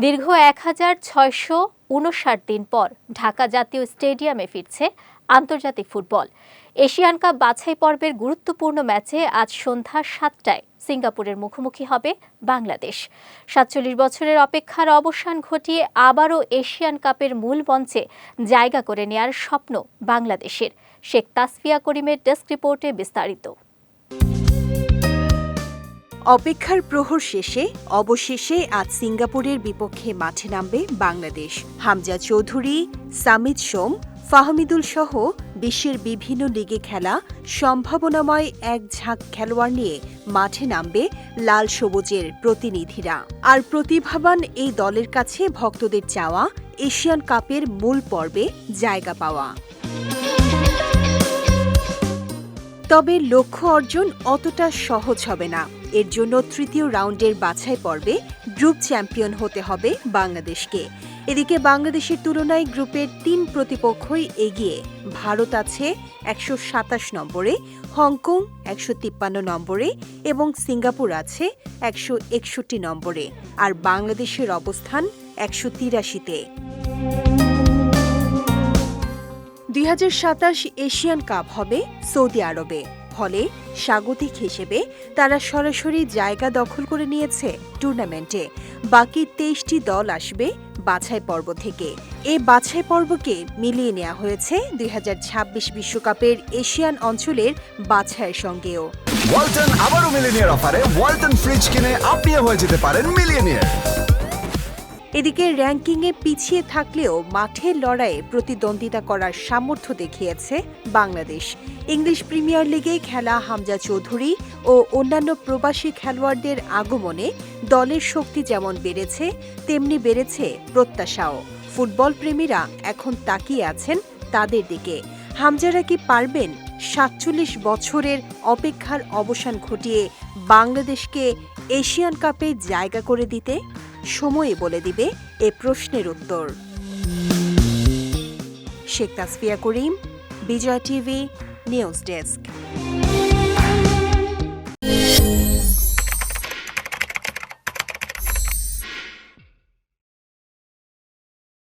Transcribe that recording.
দীর্ঘ ১,৬৫৯ দিন পর ঢাকা জাতীয় স্টেডিয়ামে ফিরছে আন্তর্জাতিক ফুটবল। এশিয়ান কাপ বাছাই পর্বের গুরুত্বপূর্ণ ম্যাচে আজ সন্ধ্যা ৭টায় সিঙ্গাপুরের মুখোমুখি হবে বাংলাদেশ। ৪৭ বছরের অপেক্ষার অবসান ঘটিয়ে আবারও এশিয়ান কাপের মূল মঞ্চে জায়গা করে নেয়ার স্বপ্ন বাংলাদেশের। শেখ তাসফিয়া করিমের ডেস্ক রিপোর্টে বিস্তারিত। অপেক্ষার প্রহর শেষে অবশেষে আজ সিঙ্গাপুরের বিপক্ষে মাঠে নামবে বাংলাদেশ। হামজা চৌধুরী, সামিদ সোম, ফাহমিদুল সহ বিশ্বের বিভিন্ন লিগে খেলা সম্ভাবনাময় এক ঝাঁক খেলোয়াড় নিয়ে মাঠে নামবে লাল সবুজের প্রতিনিধিরা। আর প্রতিভাবান এই দলের কাছে ভক্তদের চাওয়া এশিয়ান কাপের মূল পর্বে জায়গা পাওয়া। তবে লক্ষ্য অর্জন অতটা সহজ হবে না। এর জন্য তৃতীয় রাউন্ডের বাছাই পর্বে গ্রুপ চ্যাম্পিয়ন হতে হবে বাংলাদেশকে। এদিকে বাংলাদেশের তুলনায় গ্রুপের ৩ প্রতিপক্ষই এগিয়ে। ভারত আছে ১২৭ নম্বরে, হংকং ১৫৩ নম্বরে এবং সিঙ্গাপুর আছে ১৬১ নম্বরে, আর বাংলাদেশের অবস্থান ১৮৩তে। ২০২৭ এশিয়ান কাপ হবে সৌদি আরবে, ফলে স্বাগতিক হিসেবে তারা সরাসরি জায়গা দখল করে নিয়েছে টুর্নামেন্টে। বাকি ২৩টি দল আসবে বাছাই পর্ব থেকে। এই বাছাই পর্বকে মিলিয়ে নেওয়া হয়েছে ২০২৬ বিশ্বকাপের এশিয়ান অঞ্চলের বাছাইয়ের সঙ্গেও। ওয়ালটন আবারও মিলিয়নিয়ার অফারে ওয়ালটন ফ্রিজ কিনে আপনিও হয়ে যেতে পারেন মিলিয়নিয়ার। এদিকে র্যাঙ্কিংয়ে পিছিয়ে থাকলেও মাঠের লড়াইয়ে প্রতিদ্বন্দ্বিতা করার সামর্থ্য দেখিয়েছে বাংলাদেশ। ইংলিশ প্রিমিয়ার লিগে খেলা হামজা চৌধুরী ও অন্যান্য প্রবাসী খেলোয়াড়দের আগমনে দলের শক্তি যেমন বেড়েছে, তেমনি বেড়েছে প্রত্যাশাও। ফুটবল প্রেমীরা এখন তাকিয়ে আছেন তাদের দিকে। হামজারা কি পারবেন ৪৭ বছরের অপেক্ষার অবসান ঘটিয়ে বাংলাদেশকে এশিয়ান কাপে জায়গা করে দিতে? সময়ই বলে দিবে এ প্রশ্নের উত্তর। শেখ তাসফিয়া করিম, বিজয় টিভি নিউজ ডেস্ক।